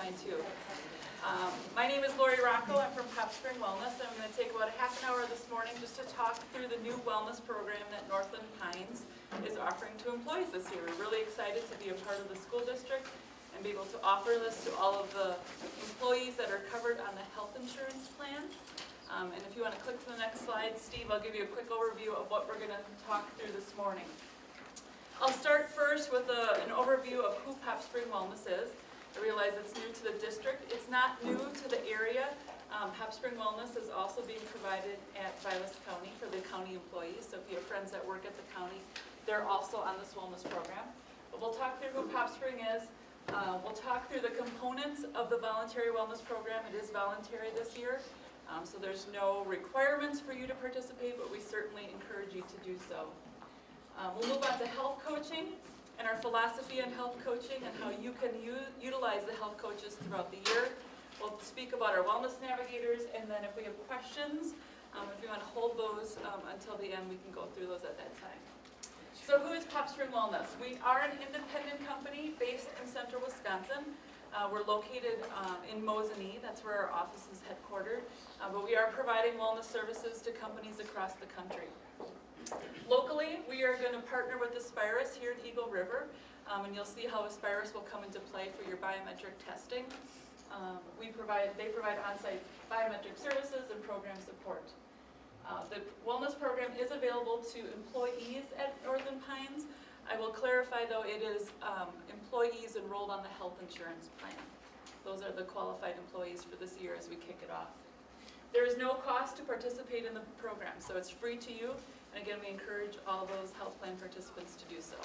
mine too. My name is Lori Rocco. I'm from PopSpring Wellness. I'm going to take about a half an hour this morning just to talk through the new wellness program that Northland Pines is offering to employees this year. We're really excited to be a part of the school district and be able to offer this to all of the employees that are covered on the health insurance plan. And if you want to click to the next slide, Steve, I'll give you a quick overview of what we're going to talk through this morning. I'll start first with an overview of who PopSpring Wellness is. I realize it's new to the district. It's not new to the area. PopSpring Wellness is also being provided at Vilas County for the county employees. So if you have friends that work at the county, they're also on this wellness program. But we'll talk through who PopSpring is. We'll talk through the components of the voluntary wellness program. It is voluntary this year. So there's no requirements for you to participate, but we certainly encourage you to do so. We'll move on to health coaching and our philosophy on health coaching and how you can utilize the health coaches throughout the year. We'll speak about our wellness navigators, and then if we have questions, if you want to hold those until the end, we can go through those at that time. So who is PopSpring Wellness? We are an independent company based in central Wisconsin. We're located in Mosinee. That's where our office is headquartered. But we are providing wellness services to companies across the country. Locally, we are going to partner with Aspirus here in Eagle River, and you'll see how Aspirus will come into play for your biometric testing. They provide on-site biometric services and program support. The wellness program is available to employees at Northern Pines. I will clarify, though, it is employees enrolled on the health insurance plan. Those are the qualified employees for this year as we kick it off. There is no cost to participate in the program, so it's free to you. And again, we encourage all those health plan participants to do so.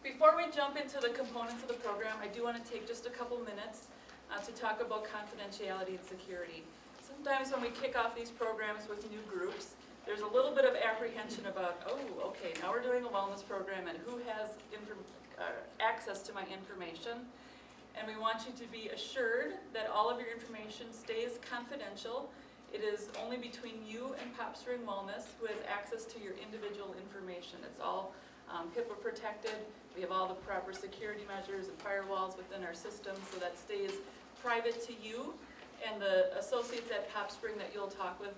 Before we jump into the components of the program, I do want to take just a couple minutes to talk about confidentiality and security. Sometimes when we kick off these programs with new groups, there's a little bit of apprehension about, oh, okay, now we're doing a wellness program and who has access to my information. And we want you to be assured that all of your information stays confidential. It is only between you and PopSpring Wellness who has access to your individual information. It's all HIPAA protected. We have all the proper security measures and firewalls within our system, so that stays private to you and the associates at PopSpring that you'll talk with,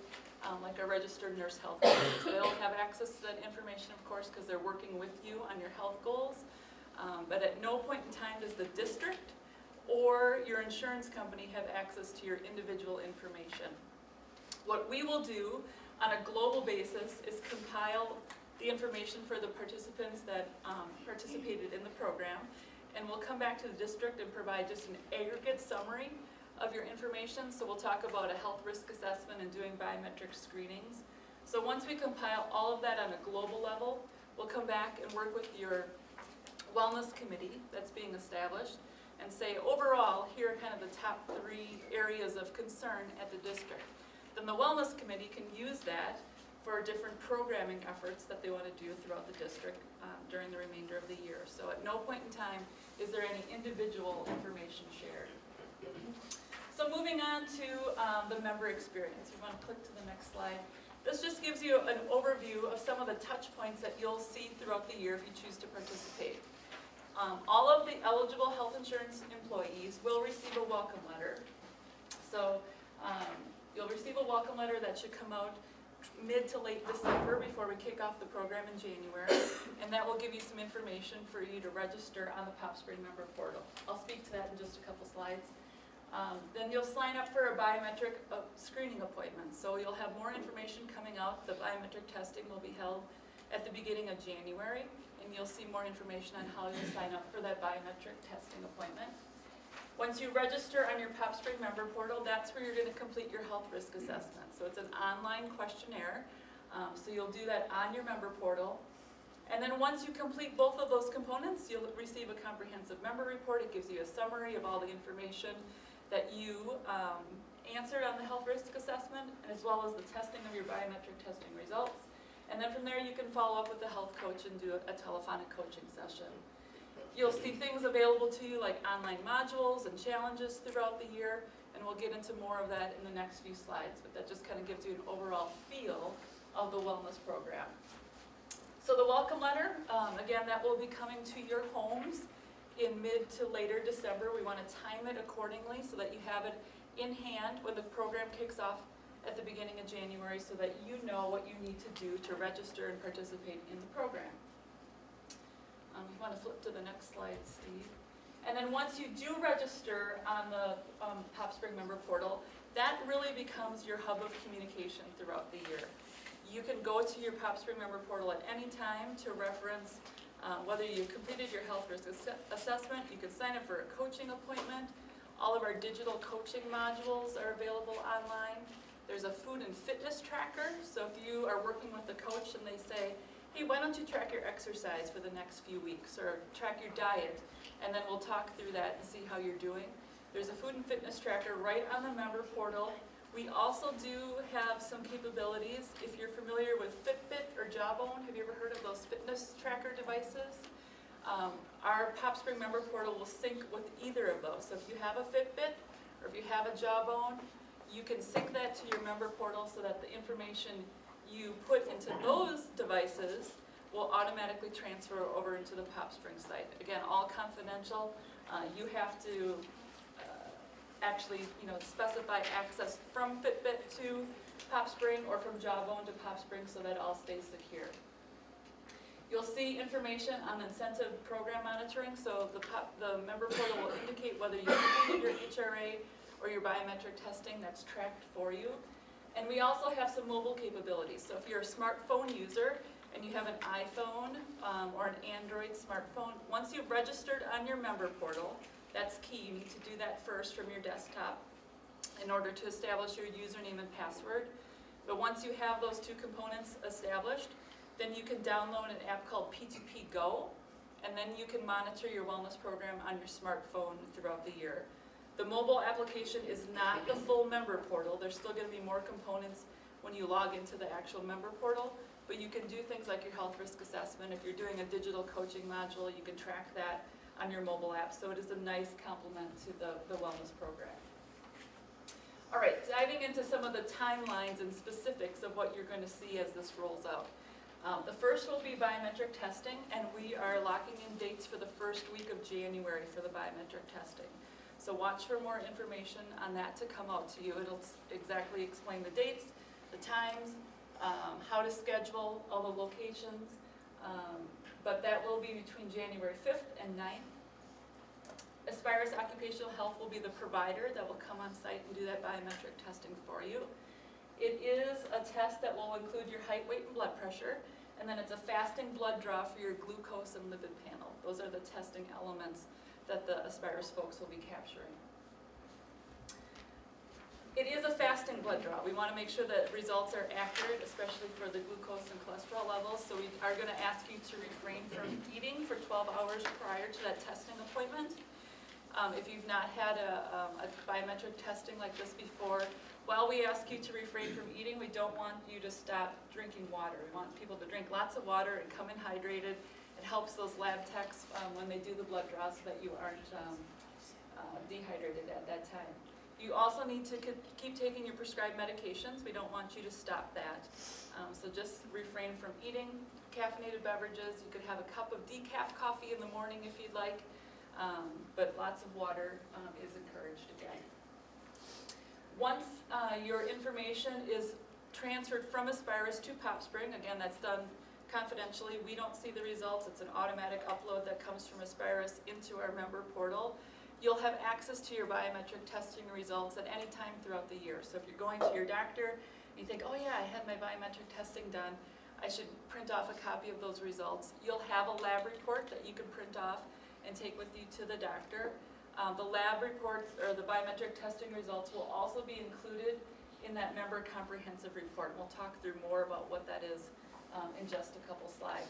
like our registered nurse health coaches. They'll have access to that information, of course, because they're working with you on your health goals. But at no point in time does the district or your insurance company have access to your individual information. What we will do on a global basis is compile the information for the participants that participated in the program, and we'll come back to the district and provide just an aggregate summary of your information. So we'll talk about a health risk assessment and doing biometric screenings. So once we compile all of that on a global level, we'll come back and work with your wellness committee that's being established and say, overall, here are kind of the top 3 areas of concern at the district. Then the wellness committee can use that for different programming efforts that they want to do throughout the district during the remainder of the year. So at no point in time is there any individual information shared. So moving on to the member experience. You want to click to the next slide. This just gives you an overview of some of the touch points that you'll see throughout the year if you choose to participate. All of the eligible health insurance employees will receive a welcome letter. So you'll receive a welcome letter that should come out mid to late December before we kick off the program in January, and that will give you some information for you to register on the PopSpring member portal. I'll speak to that in just a couple slides. Then you'll sign up for a biometric screening appointment. So you'll have more information coming out. The biometric testing will be held at the beginning of January, and you'll see more information on how you'll sign up for that biometric testing appointment. Once you register on your PopSpring member portal, that's where you're going to complete your health risk assessment. So it's an online questionnaire. So you'll do that on your member portal. And then once you complete both of those components, you'll receive a comprehensive member report. It gives you a summary of all the information that you answered on the health risk assessment, as well as the testing of your biometric testing results. And then from there you can follow up with the health coach and do a telephonic coaching session. You'll see things available to you like online modules and challenges throughout the year, and we'll get into more of that in the next few slides, but that just kind of gives you an overall feel of the wellness program. So the welcome letter, again, that will be coming to your homes in mid to later December. We want to time it accordingly so that you have it in hand when the program kicks off at the beginning of January, so that you know what you need to do to register and participate in the program. You want to flip to the next slide, Steve. And then once you do register on the PopSpring member portal, that really becomes your hub of communication throughout the year. You can go to your PopSpring member portal at any time to reference whether you completed your health risk assessment. You can sign up for a coaching appointment. All of our digital coaching modules are available online. There's a food and fitness tracker, so if you are working with a coach and they say, hey, why don't you track your exercise for the next few weeks, or track your diet, and then we'll talk through that and see how you're doing. There's a food and fitness tracker right on the member portal. We also do have some capabilities. If you're familiar with Fitbit or Jawbone, have you ever heard of those fitness tracker devices? Our PopSpring member portal will sync with either of those. So if you have a Fitbit or if you have a Jawbone, you can sync that to your member portal so that the information you put into those devices will automatically transfer over into the PopSpring site. Again, all confidential. You have to actually, specify access from Fitbit to PopSpring or from Jawbone to PopSpring so that all stays secure. You'll see information on incentive program monitoring, so the member portal will indicate whether you completed your HRA or your biometric testing. That's tracked for you. And we also have some mobile capabilities. So if you're a smartphone user and you have an iPhone or an Android smartphone, once you've registered on your member portal, that's key. You need to do that first from your desktop in order to establish your username and password. But once you have those two components established, then you can download an app called P2P Go, and then you can monitor your wellness program on your smartphone throughout the year. The mobile application is not the full member portal. There's still going to be more components when you log into the actual member portal, but you can do things like your health risk assessment. If you're doing a digital coaching module, you can track that on your mobile app. So it is a nice complement to the wellness program. All right, diving into some of the timelines and specifics of what you're going to see as this rolls out. The first will be biometric testing, and we are locking in dates for the first week of January for the biometric testing. So watch for more information on that to come out to you. It'll exactly explain the dates, the times, how to schedule, all the locations, but that will be between January 5th and 9th. Aspirus Occupational Health will be the provider that will come on site and do that biometric testing for you. It is a test that will include your height, weight, and blood pressure, and then it's a fasting blood draw for your glucose and lipid panel. Those are the testing elements that the Aspirus folks will be capturing. It is a fasting blood draw. We want to make sure that results are accurate, especially for the glucose and cholesterol levels, so we are going to ask you to refrain from eating for 12 hours prior to that testing appointment. If you've not had a biometric testing like this before, while we ask you to refrain from eating, we don't want you to stop drinking water. We want people to drink lots of water and come in hydrated. It helps those lab techs when they do the blood draw so that you aren't dehydrated at that time. You also need to keep taking your prescribed medications. We don't want you to stop that. So just refrain from eating caffeinated beverages. You could have a cup of decaf coffee in the morning if you'd like, but lots of water is encouraged again. Once your information is transferred from Aspirus to PopSpring, again, that's done confidentially. We don't see the results. It's an automatic upload that comes from Aspirus into our member portal. You'll have access to your biometric testing results at any time throughout the year. So if you're going to your doctor and you think, oh yeah, I had my biometric testing done, I should print off a copy of those results. You'll have a lab report that you can print off and take with you to the doctor. The lab reports or the biometric testing results will also be included in that member comprehensive report. We'll talk through more about what that is in just a couple slides.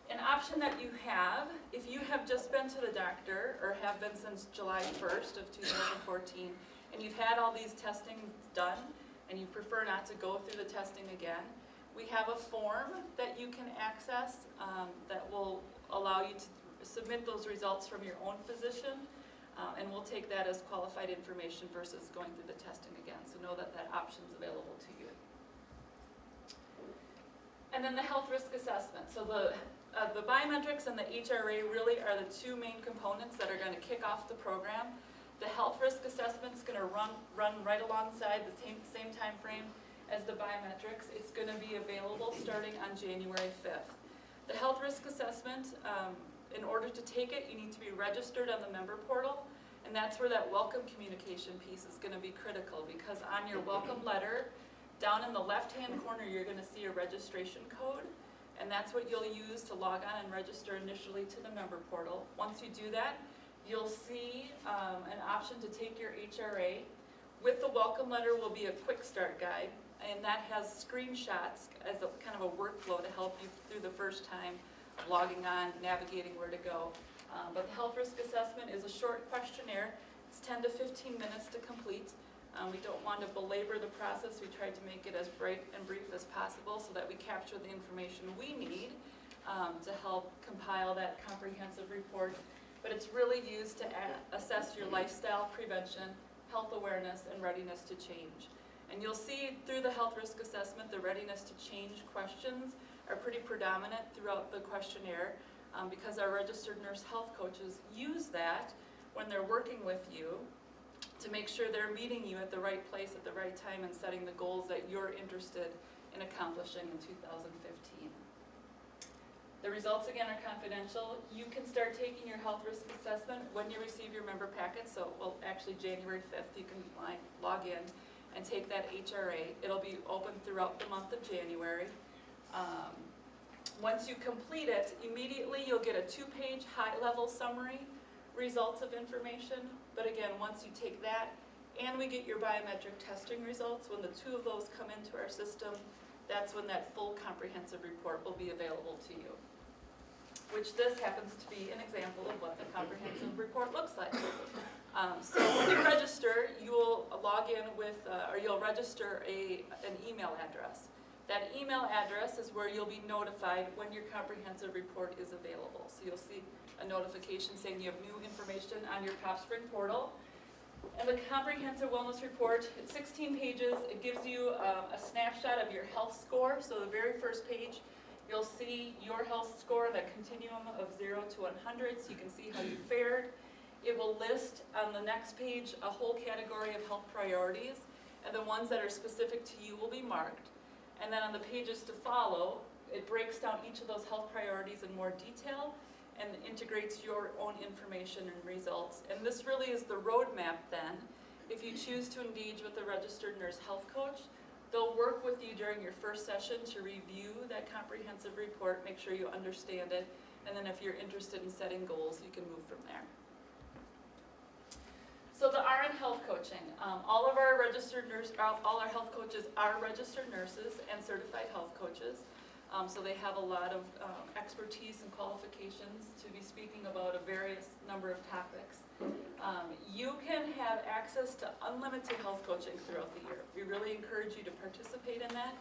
An option that you have, if you have just been to the doctor or have been since July 1st of 2014, and you've had all these testings done and you prefer not to go through the testing again, we have a form that you can access that will allow you to submit those results from your own physician, and we'll take that as qualified information versus going through the testing again. So know that that option is available to you. And then the health risk assessment. So the the biometrics and the HRA really are the two main components that are going to kick off the program. The health risk assessment is going to run right alongside the same time frame as the biometrics. It's going to be available starting on January 5th. The health risk assessment, in order to take it, you need to be registered on the member portal, and that's where that welcome communication piece is going to be critical, because on your welcome letter, down in the left-hand corner, you're going to see a registration code. And that's what you'll use to log on and register initially to the member portal. Once you do that, you'll see an option to take your HRA. With the welcome letter will be a quick start guide, and that has screenshots as a kind of a workflow to help you through the first time logging on, navigating where to go. But the health risk assessment is a short questionnaire. It's 10 to 15 minutes to complete. We don't want to belabor the process. We tried to make it as bright and brief as possible so that we capture the information we need to help compile that comprehensive report. But it's really used to assess your lifestyle prevention, health awareness, and readiness to change. And you'll see through the health risk assessment, the readiness to change questions are pretty predominant throughout the questionnaire because our registered nurse health coaches use that when they're working with you to make sure they're meeting you at the right place at the right time and setting the goals that you're interested in accomplishing in 2015. The results, again, are confidential. You can start taking your health risk assessment when you receive your member packet. So, well, actually January 5th, you can log in and take that HRA. It'll be open throughout the month of January. Once you complete it, immediately you'll get a 2-page high-level summary results of information. But again, once you take that and we get your biometric testing results, when the two of those come into our system, that's when that full comprehensive report will be available to you. Which this happens to be an example of what the comprehensive report looks like. So when you register, you will log in with, or you'll register an email address. That email address is where you'll be notified when your comprehensive report is available. So you'll see a notification saying you have new information on your PopSpring portal. And the comprehensive wellness report, it's 16 pages. It gives you a snapshot of your health score. So the very first page, you'll see your health score, the continuum of 0 to 100, so you can see how you fared. It will list on the next page a whole category of health priorities, and the ones that are specific to you will be marked. And then on the pages to follow, it breaks down each of those health priorities in more detail and integrates your own information and results. And this really is the roadmap then. If you choose to engage with a registered nurse health coach, they'll work with you during your first session to review that comprehensive report, make sure you understand it, and then if you're interested in setting goals, you can move from there. So the RN health coaching. All of our registered nurse, all our health coaches are registered nurses and certified health coaches. So they have a lot of expertise and qualifications to be speaking about a various number of topics. You can have access to unlimited health coaching throughout the year. We really encourage you to participate in that.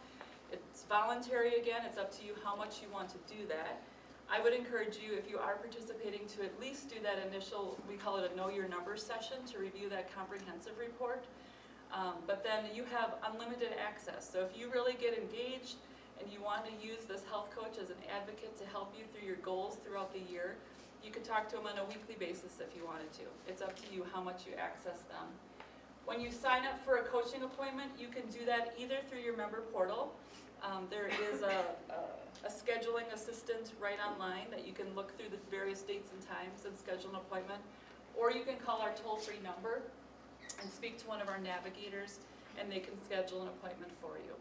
It's voluntary again, it's up to you how much you want to do that. I would encourage you, if you are participating, to at least do that initial, we call it a Know Your Numbers session, to review that comprehensive report. But then you have unlimited access. So if you really get engaged and you want to use this health coach as an advocate to help you through your goals throughout the year, you can talk to them on a weekly basis if you wanted to. It's up to you how much you access them. When you sign up for a coaching appointment, you can do that either through your member portal. There is a scheduling assistant right online that you can look through the various dates and times and schedule an appointment. Or you can call our toll-free number and speak to one of our navigators, and they can schedule an appointment for you.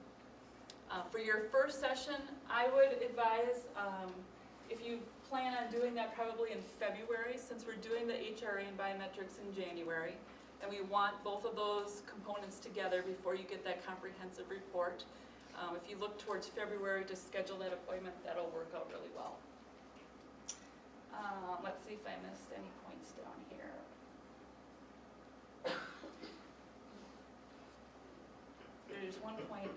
For your first session, I would advise, if you plan on doing that probably in February, since we're doing the HRA and biometrics in January, and we want both of those components together before you get that comprehensive report. If you look towards February to schedule that appointment, that'll work out really well. Let's see if I missed any points down here. There's one point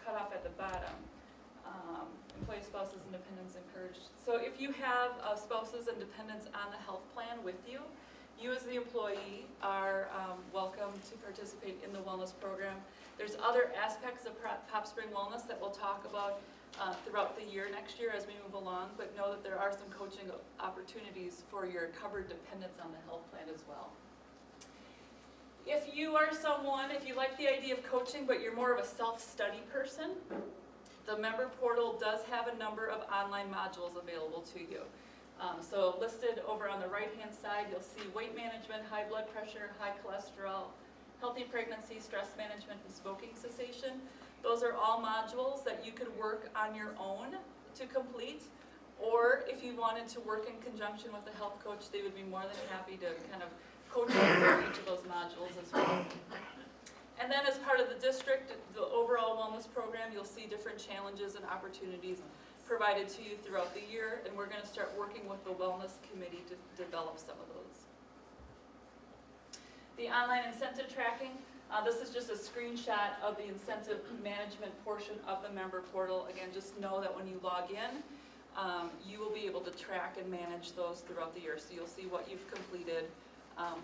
cut off at the bottom. Employee spouses and dependents encouraged. So if you have spouses and dependents on the health plan with you, you as the employee are welcome to participate in the wellness program. There's other aspects of PopSpring Wellness that we'll talk about throughout the year next year as we move along, but know that there are some coaching opportunities for your covered dependents on the health plan as well. If you are someone, if you like the idea of coaching, but you're more of a self-study person, the member portal does have a number of online modules available to you. So listed over on the right-hand side, you'll see weight management, high blood pressure, high cholesterol, healthy pregnancy, stress management, and smoking cessation. Those are all modules that you could work on your own to complete, or if you wanted to work in conjunction with a health coach, they would be more than happy to kind of coach you through each of those modules as well. And then as part of the district, the overall wellness program, you'll see different challenges and opportunities provided to you throughout the year, and we're going to start working with the wellness committee to develop some of those. The online incentive tracking, this is just a screenshot of the incentive management portion of the member portal. Again, just know that when you log in, you will be able to track and manage those throughout the year. So you'll see what you've completed,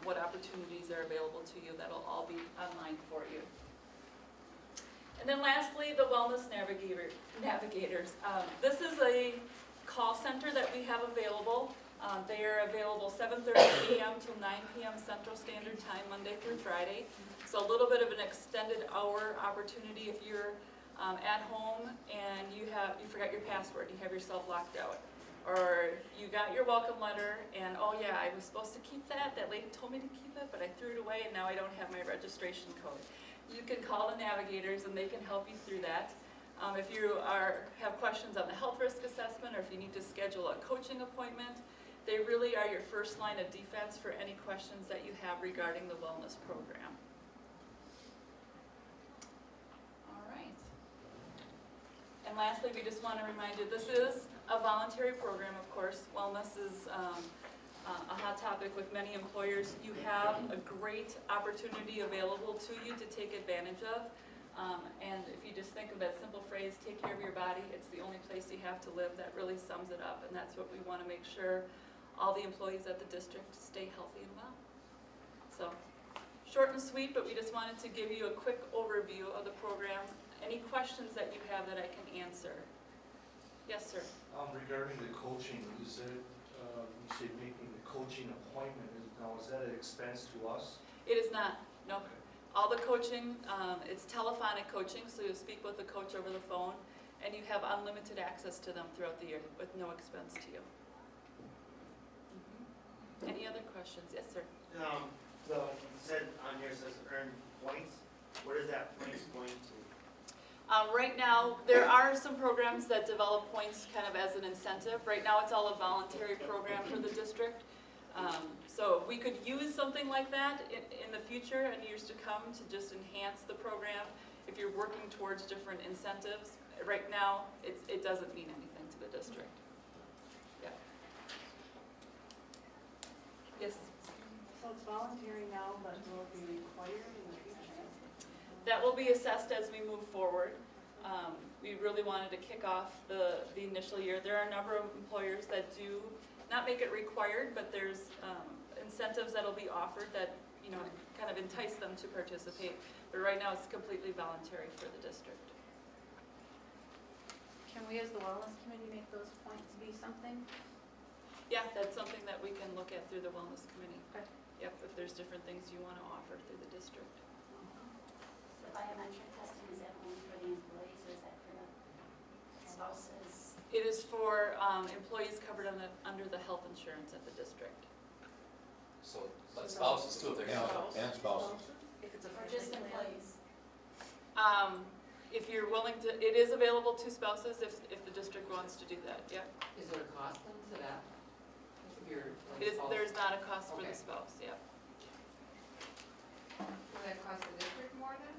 what opportunities are available to you. That'll all be online for you. And then lastly, the Wellness Navigators. This is a call center that we have available. They are available 7:30 a.m. till 9 p.m. Central Standard Time, Monday through Friday. So a little bit of an extended hour opportunity if you're at home and you forgot your password, you have yourself locked out. Or you got your welcome letter and, oh yeah, I was supposed to keep that lady told me to keep it, but I threw it away and now I don't have my registration code. You can call the Navigators and they can help you through that. If you have questions on the health risk assessment or if you need to schedule a coaching appointment, they really are your first line of defense for any questions that you have regarding the wellness program. All right. And lastly, we just want to remind you, this is a voluntary program, of course. Wellness is a hot topic with many employers. You have a great opportunity available to you to take advantage of. And if you just think of that simple phrase, take care of your body, it's the only place you have to live, that really sums it up. And that's what we want to make sure all the employees at the district stay healthy and well. So, short and sweet, but we just wanted to give you a quick overview of the program. Any questions that you have that I can answer? Yes, sir. Regarding the coaching, is it, you say making the coaching appointment, now is that an expense to us? It is not, no. All the coaching, it's telephonic coaching, so you'll speak with the coach over the phone, and you have unlimited access to them throughout the year with no expense to you. Any other questions? Yes, sir. So you said on here it says earn points. Where does that points point to? Right now, there are some programs that develop points kind of as an incentive. Right now, it's all a voluntary program for the district. So we could use something like that in the future and years to come to just enhance the program if you're working towards different incentives. Right now, it doesn't mean anything to the district. Yeah. Yes? So it's voluntary now, but will it be required in the future? That will be assessed as we move forward. We really wanted to kick off the initial year. There are a number of employers that do not make it required, but there's incentives that will be offered that, you know, kind of entice them to participate. But right now it's completely voluntary for the district. Can we, as the wellness committee, make those points be something? Yeah, that's something that we can look at through the wellness committee. Okay. Yep, if there's different things you want to offer through the district. The biometric testing, is that only for the employees or is that for the spouses? It is for employees covered under the health insurance at the district. So, but spouses too, if they're. And spouses. If it's a Or just employees? If you're willing to, it is available to spouses if the district wants to do that, yeah. Is there a cost then to that? If you're like spouse? There's not a cost for the Okay. spouse, yeah. Will that cost the district more then?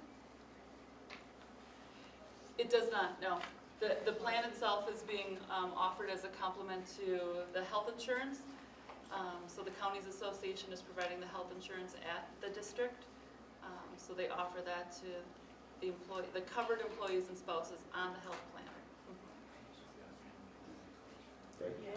It does not, no. The plan itself is being offered as a complement to the health insurance. So the county's association is providing the health insurance at the district. So they offer that to the covered employees and spouses on the health plan. Right? Yeah,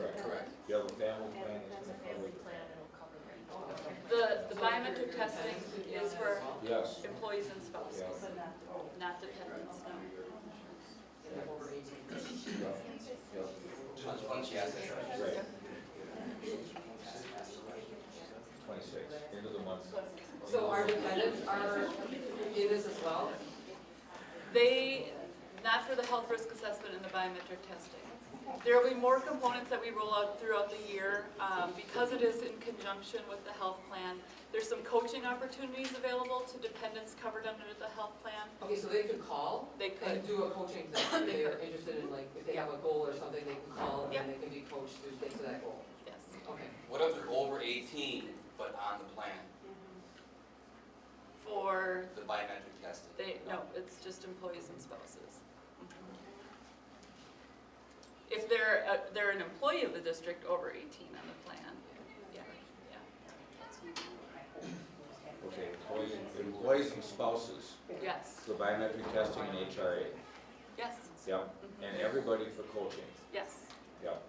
Right. Correct. You have a family plan. And the family plan, it'll cover it. The biometric testing is for Yes. employees and spouses, Yeah. But not, not dependents, no. Once you ask that question. Right. 26, end of the month. So our dependents are in this as well? They, not for the health risk assessment and the biometric testing. There will be more components that we roll out throughout the year. Because it is in conjunction with the health plan, there's some coaching opportunities available to dependents covered under the health plan. Okay, so they could call They and could, do a coaching thing, if They they're could. interested in, like, if they have a goal or something, they can call and Yep. they can be coached to get to that goal. yes. Okay. What if they're over 18 but on the plan, For, the biometric testing? no, it's just employees and spouses. If they're an employee of the district over 18 on the plan, yeah, Okay, employees and spouses, yes, for biometric testing and HRA. yes, Yep, and everybody for coaching. yes. Yep,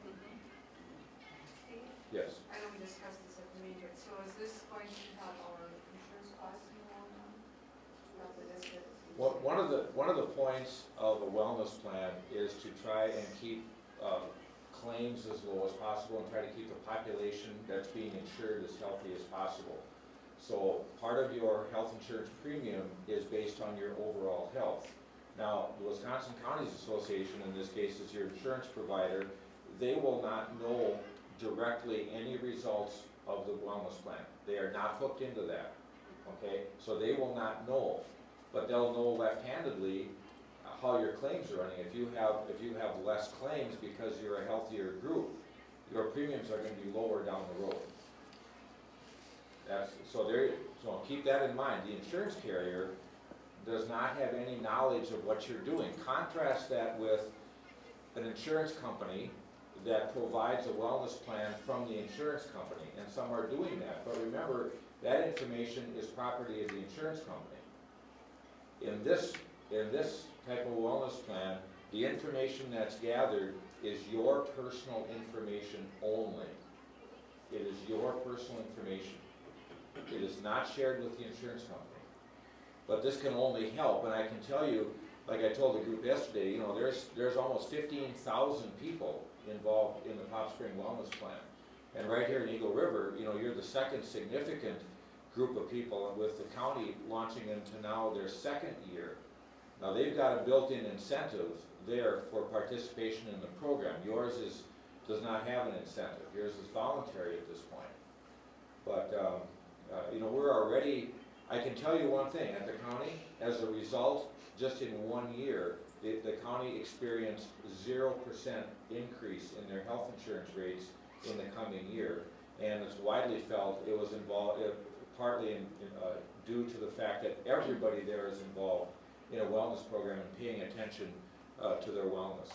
yes. I know we discussed this at the meeting, so is this going to have our insurance costs involved now? Not that this is. One of the points of a wellness plan is to try and keep claims as low as possible and try to keep the population that's being insured as healthy as possible. So part of your health insurance premium is based on your overall health. Now, the Wisconsin Counties Association, in this case, is your insurance provider. They will not know directly any results of the wellness plan. They are not hooked into that, okay? So they will not know, but they'll know left-handedly how your claims are running. If you have less claims because you're a healthier group, your premiums are gonna be lower down the road. So keep that in mind. The insurance carrier does not have any knowledge of what you're doing. Contrast that with an insurance company that provides a wellness plan from the insurance company, and some are doing that. But remember, that information is property of the insurance company. In this type of wellness plan, the information that's gathered is your personal information only. It is your personal information. It is not shared with the insurance company. But this can only help, and I can tell you, like I told the group yesterday, there's almost 15,000 people involved in the PopSpring Wellness Plan. And right here in Eagle River, you're the second significant group of people, and with the county launching into now their second year. Now they've got a built-in incentive there for participation in the program. Yours does not have an incentive. Yours is voluntary at this point. But we're already, I can tell you one thing, at the county, as a result, just in 1 year, the county experienced 0% increase in their health insurance rates in the coming year. And it's widely felt it was involved, partly due to the fact that everybody there is involved in a wellness program and paying attention to their wellness.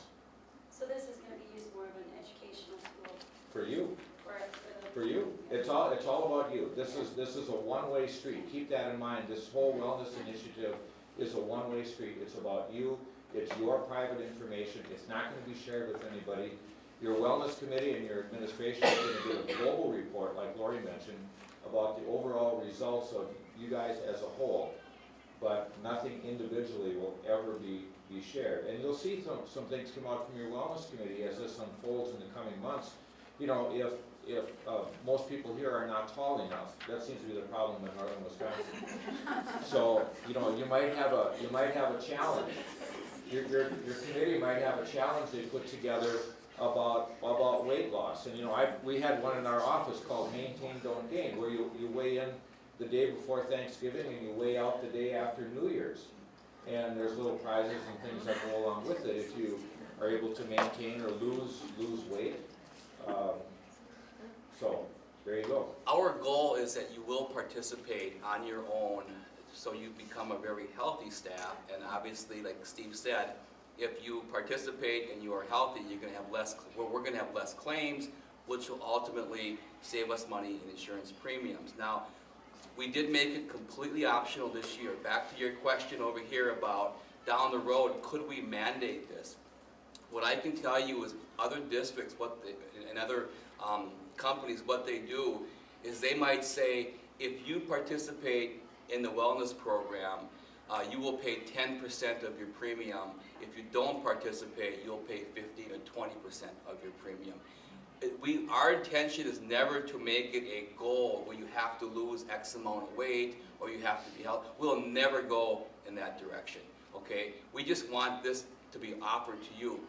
So this is gonna be used more of an educational tool For you. for For you, it's all about you. This is a one-way street. Keep that in mind. This whole wellness initiative is a one-way street. It's about you. It's your private information. It's not going to be shared with anybody. Your wellness committee and your administration is going to get a global report, like Lori mentioned, about the overall results of you guys as a whole. But nothing individually will ever be shared. And you'll see some things come out from your wellness committee as this unfolds in the coming months. If most people here are not tall enough, that seems to be the problem in northern Wisconsin. So, you might have a challenge. Your committee might have a challenge they put together about weight loss. And we had one in our office called Maintain, Don't Gain, where you weigh in the day before Thanksgiving and you weigh out the day after New Year's. And there's little prizes and things that go along with it if you are able to maintain or lose weight. So, there you go. Our goal is that you will participate on your own, so you become a very healthy staff. And obviously, like Steve said, if you participate and you are healthy, you're going to have less. We're going to have less claims, which will ultimately save us money in insurance premiums. Now, we did make it completely optional this year. Back to your question over here about down the road, could we mandate this? What I can tell you is other districts, and other companies, what they do is they might say, if you participate in the wellness program, you will pay 10% of your premium. If you don't participate, you'll pay 15 or 20% of your premium. Our intention is never to make it a goal where you have to lose X amount of weight or you have to be healthy. We'll never go in that direction, okay? We just want this to be offered to you.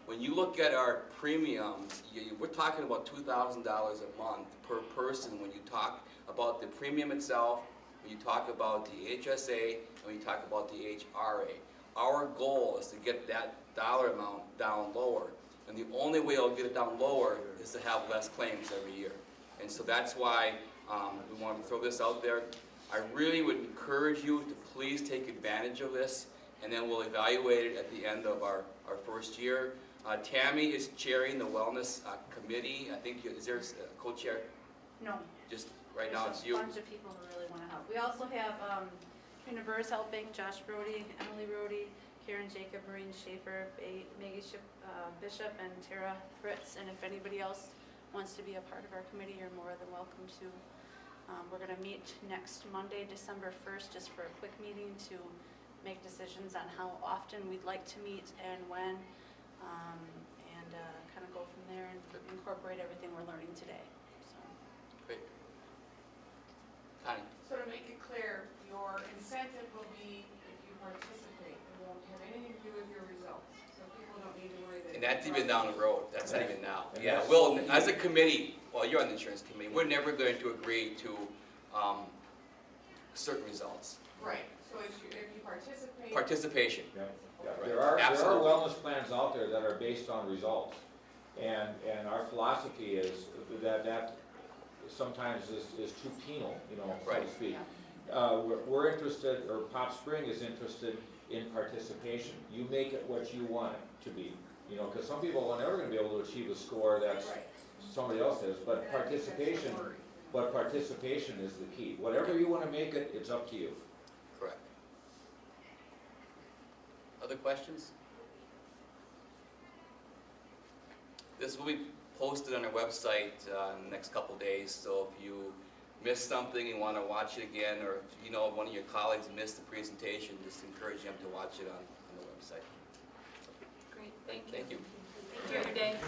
When you look at our premiums, we're talking about $2,000 a month per person when you talk about the premium itself, when you talk about the HSA, and when you talk about the HRA. Our goal is to get that dollar amount down lower. And the only way I'll get it down lower is to have less claims every year. And so that's why we want to throw this out there. I really would encourage you to please take advantage of this, and then we'll evaluate it at the end of our first year. Tammy is chairing the wellness committee. I think, is there a co-chair? No. Just right now it's you. There's a bunch of people who really want to help. We also have Trina Burr's helping, Josh Brody, Emily Brody, Karen Jacob, Maureen Schaefer, Maggie Bishop, and Tara Fritz. And if anybody else wants to be a part of our committee, you're more than welcome to. We're going to meet next Monday, December 1st, just for a quick meeting to make decisions on how often we'd like to meet and when, and kind of go from there and incorporate everything we're learning today. So. Great. Connie? So to make it clear, your incentive will be if you participate. It won't have anything to do with your results. So people don't need to worry that. And that's even down the road. That's not even now. And Yeah, that's- well, as a committee, well, you're on the insurance committee, we're never going to agree to certain results. Right, so if you participate. Participation. Yeah. Right. There are Absolutely. wellness plans out there that are based on results. And our philosophy is that sometimes is too penal, so Right. to speak. We're interested, or PopSpring is interested in participation. You make it what you want it to be, because some people are never going to be able to achieve a score that's Right. somebody else has, but participation is the key. Whatever you want to make it, it's up to you. Correct. Other questions? This will be posted on our website in the next couple days, so if you missed something and want to watch it again, or if one of your colleagues missed the presentation, just encourage them to watch it on the website. Great, thank you. Thank you. Enjoy your day.